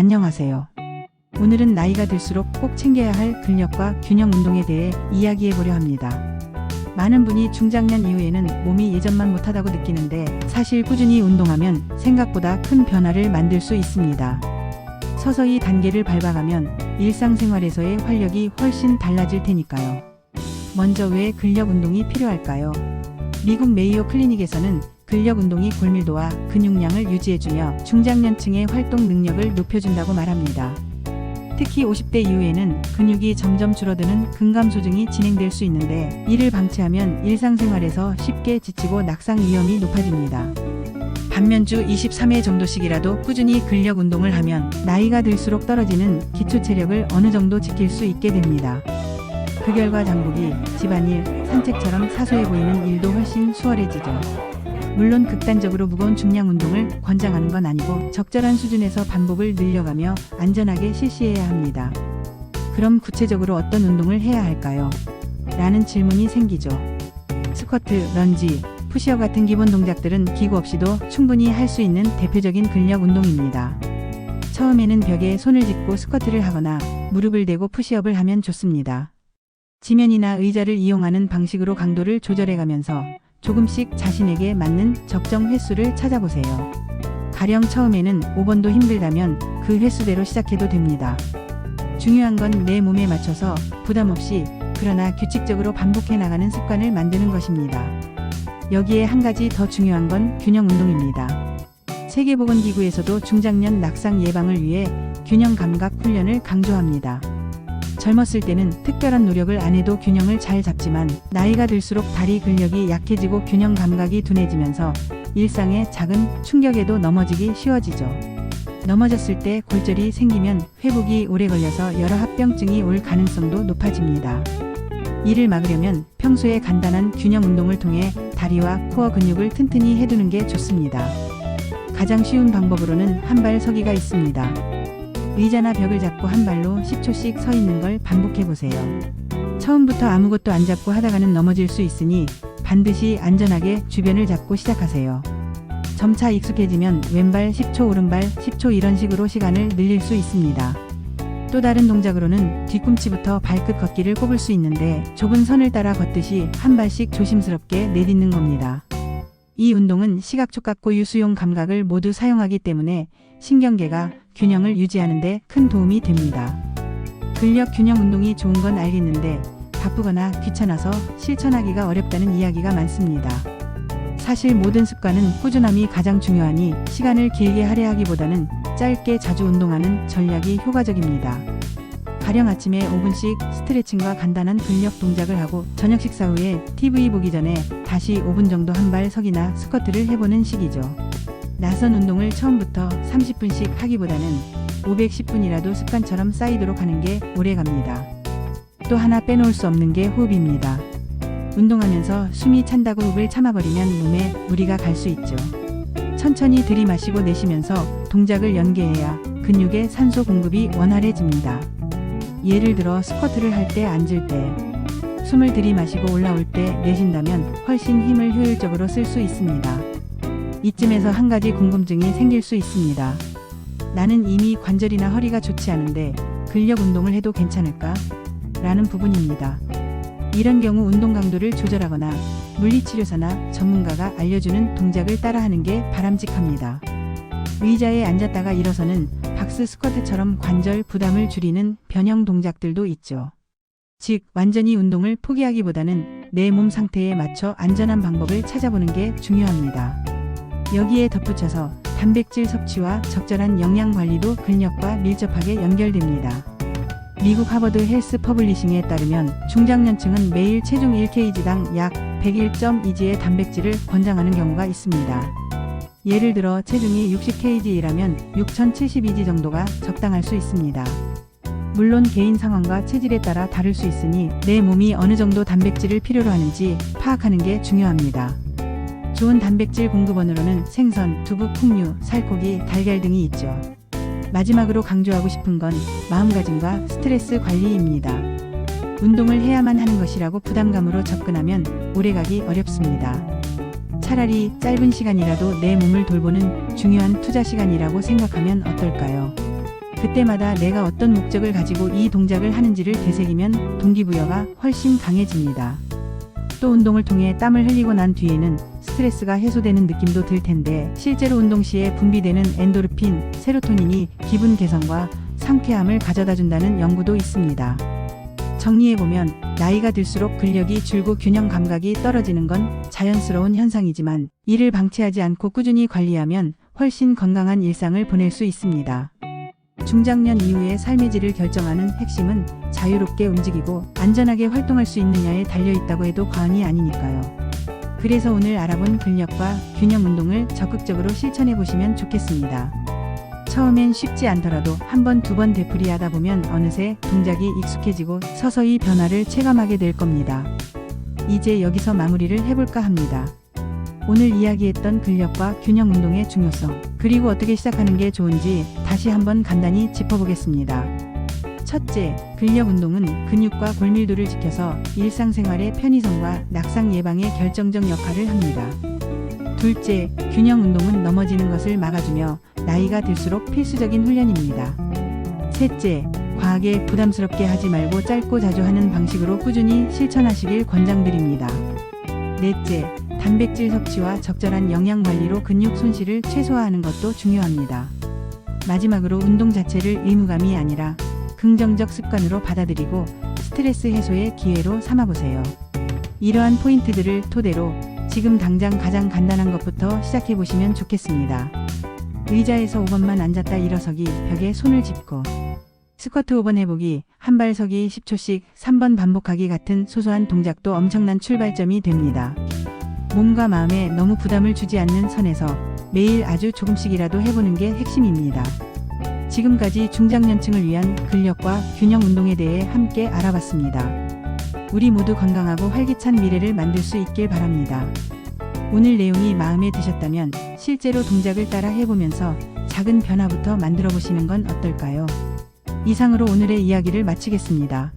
안녕하세요. 오늘은 나이가 들수록 꼭 챙겨야 할 근력과 균형 운동에 대해 이야기해 보려 합니다. 많은 분이 중장년 이후에는 몸이 예전만 못하다고 느끼는데 사실 꾸준히 운동하면 생각보다 큰 변화를 만들 수 있습니다. 서서히 단계를 밟아가면 일상생활에서의 활력이 훨씬 달라질 테니까요. 먼저 왜 근력 운동이 필요할까요? 미국 메이오 클리닉에서는 근력 운동이 골밀도와 근육량을 유지해주며 중장년층의 활동 능력을 높여준다고 말합니다. 특히 50대 이후에는 근육이 점점 줄어드는 근감소증이 진행될 수 있는데 이를 방치하면 일상생활에서 쉽게 지치고 낙상 위험이 높아집니다. 반면 주 23회 정도씩이라도 꾸준히 근력 운동을 하면 나이가 들수록 떨어지는 기초 체력을 어느 정도 지킬 수 있게 됩니다. 그 결과 장보기, 집안일, 산책처럼 사소해 보이는 일도 훨씬 수월해지죠. 물론 극단적으로 무거운 중량 운동을 권장하는 건 아니고 적절한 수준에서 반복을 늘려가며 안전하게 실시해야 합니다. 그럼 구체적으로 어떤 운동을 해야 할까요? 라는 질문이 생기죠. 스쿼트, 런지, 푸시업 같은 기본 동작들은 기구 없이도 충분히 할 수 있는 대표적인 근력 운동입니다. 처음에는 벽에 손을 짚고 스쿼트를 하거나 무릎을 대고 푸시업을 하면 좋습니다. 지면이나 의자를 이용하는 방식으로 강도를 조절해가면서 조금씩 자신에게 맞는 적정 횟수를 찾아보세요. 가령 처음에는 5번도 힘들다면 그 횟수대로 시작해도 됩니다. 중요한 건 내 몸에 맞춰서 부담 없이 그러나 규칙적으로 반복해 나가는 습관을 만드는 것입니다. 여기에 한 가지 더 중요한 건 균형 운동입니다. 세계보건기구에서도 중장년 낙상 예방을 위해 균형 감각 훈련을 강조합니다. 젊었을 때는 특별한 노력을 안 해도 균형을 잘 잡지만 나이가 들수록 다리 근력이 약해지고 균형 감각이 둔해지면서 일상의 작은 충격에도 넘어지기 쉬워지죠. 넘어졌을 때 골절이 생기면 회복이 오래 걸려서 여러 합병증이 올 가능성도 높아집니다. 이를 막으려면 평소에 간단한 균형 운동을 통해 다리와 코어 근육을 튼튼히 해두는 게 좋습니다. 가장 쉬운 방법으로는 한발 서기가 있습니다. 의자나 벽을 잡고 한 발로 10초씩 서 있는 걸 반복해 보세요. 처음부터 아무것도 안 잡고 하다가는 넘어질 수 있으니 반드시 안전하게 주변을 잡고 시작하세요. 점차 익숙해지면 왼발 10초, 오른발 10초 이런 식으로 시간을 늘릴 수 있습니다. 또 다른 동작으로는 뒤꿈치부터 발끝 걷기를 꼽을 수 있는데 좁은 선을 따라 걷듯이 한 발씩 조심스럽게 내딛는 겁니다. 이 운동은 시각, 촉각, 고유, 수용 감각을 모두 사용하기 때문에 신경계가 균형을 유지하는 데 큰 도움이 됩니다. 근력 균형 운동이 좋은 건 알겠는데 바쁘거나 귀찮아서 실천하기가 어렵다는 이야기가 많습니다. 사실 모든 습관은 꾸준함이 가장 중요하니 시간을 길게 할애하기보다는 짧게 자주 운동하는 전략이 효과적입니다. 가령 아침에 5분씩 스트레칭과 간단한 근력 동작을 하고 저녁 식사 후에 TV 보기 전에 다시 5분 정도 한 발 서기나 스쿼트를 해보는 식이죠. 낯선 운동을 처음부터 30분씩 하기보다는 510분이라도 습관처럼 쌓이도록 하는 게 오래갑니다. 또 하나 빼놓을 수 없는 게 호흡입니다. 운동하면서 숨이 찬다고 호흡을 참아버리면 몸에 무리가 갈 수 있죠. 천천히 들이마시고 내쉬면서 동작을 연계해야 근육의 산소 공급이 원활해집니다. 예를 들어 스쿼트를 할 때, 앉을 때 숨을 들이마시고 올라올 때 내쉰다면 훨씬 힘을 효율적으로 쓸 수 있습니다. 이쯤에서 한 가지 궁금증이 생길 수 있습니다. 나는 이미 관절이나 허리가 좋지 않은데 근력 운동을 해도 괜찮을까? 라는 부분입니다. 이런 경우 운동 강도를 조절하거나 물리치료사나 전문가가 알려주는 동작을 따라하는 게 바람직합니다. 의자에 앉았다가 일어서는 박스 스쿼트처럼 관절 부담을 줄이는 변형 동작들도 있죠. 즉, 완전히 운동을 포기하기보다는 내 몸 상태에 맞춰 안전한 방법을 찾아보는 게 중요합니다. 여기에 덧붙여서 단백질 섭취와 적절한 영양 관리도 근력과 밀접하게 연결됩니다. 미국 하버드 헬스 퍼블리싱에 따르면 중장년층은 매일 체중 1kg당 약 101.2g의 단백질을 권장하는 경우가 있습니다. 예를 들어 체중이 60kg이라면 6072g 정도가 적당할 수 있습니다. 물론 개인 상황과 체질에 따라 다를 수 있으니 내 몸이 어느 정도 단백질을 필요로 하는지 파악하는 게 중요합니다. 좋은 단백질 공급원으로는 생선, 두부, 콩류, 살코기, 달걀 등이 있죠. 마지막으로 강조하고 싶은 건 마음가짐과 스트레스 관리입니다. 운동을 해야만 하는 것이라고 부담감으로 접근하면 오래가기 어렵습니다. 차라리 짧은 시간이라도 내 몸을 돌보는 중요한 투자 시간이라고 생각하면 어떨까요? 그때마다 내가 어떤 목적을 가지고 이 동작을 하는지를 되새기면 동기부여가 훨씬 강해집니다. 또 운동을 통해 땀을 흘리고 난 뒤에는 스트레스가 해소되는 느낌도 들 텐데 실제로 운동 시에 분비되는 엔도르핀, 세로토닌이 기분 개선과 상쾌함을 가져다 준다는 연구도 있습니다. 정리해보면 나이가 들수록 근력이 줄고 균형 감각이 떨어지는 건 자연스러운 현상이지만 이를 방치하지 않고 꾸준히 관리하면 훨씬 건강한 일상을 보낼 수 있습니다. 중장년 이후의 삶의 질을 결정하는 핵심은 자유롭게 움직이고 안전하게 활동할 수 있느냐에 달려있다고 해도 과언이 아니니까요. 그래서 오늘 알아본 근력과 균형 운동을 적극적으로 실천해 보시면 좋겠습니다. 처음엔 쉽지 않더라도 한 번, 두 번 되풀이하다 보면 어느새 동작이 익숙해지고 서서히 변화를 체감하게 될 겁니다. 이제 여기서 마무리를 해볼까 합니다. 오늘 이야기했던 근력과 균형 운동의 중요성, 그리고 어떻게 시작하는 게 좋은지 다시 한번 간단히 짚어보겠습니다. 첫째, 근력 운동은 근육과 골밀도를 지켜서 일상생활의 편의성과 낙상 예방에 결정적 역할을 합니다. 둘째, 균형 운동은 넘어지는 것을 막아주며 나이가 들수록 필수적인 훈련입니다. 셋째, 과하게 부담스럽게 하지 말고 짧고 자주 하는 방식으로 꾸준히 실천하시길 권장드립니다. 넷째, 단백질 섭취와 적절한 영양 관리로 근육 손실을 최소화하는 것도 중요합니다. 마지막으로 운동 자체를 의무감이 아니라 긍정적 습관으로 받아들이고 스트레스 해소의 기회로 삼아보세요. 이러한 포인트들을 토대로 지금 당장 가장 간단한 것부터 시작해보시면 좋겠습니다. 의자에서 5번만 앉았다 일어서기, 벽에 손을 짚고 스쿼트 5번 해보기, 한 발 서기 10초씩 3번 반복하기 같은 소소한 동작도 엄청난 출발점이 됩니다. 몸과 마음에 너무 부담을 주지 않는 선에서 매일 아주 조금씩이라도 해보는 게 핵심입니다. 지금까지 중장년층을 위한 근력과 균형 운동에 대해 함께 알아봤습니다. 우리 모두 건강하고 활기찬 미래를 만들 수 있길 바랍니다. 오늘 내용이 마음에 드셨다면 실제로 동작을 따라 해보면서 작은 변화부터 만들어 보시는 건 어떨까요? 이상으로 오늘의 이야기를 마치겠습니다.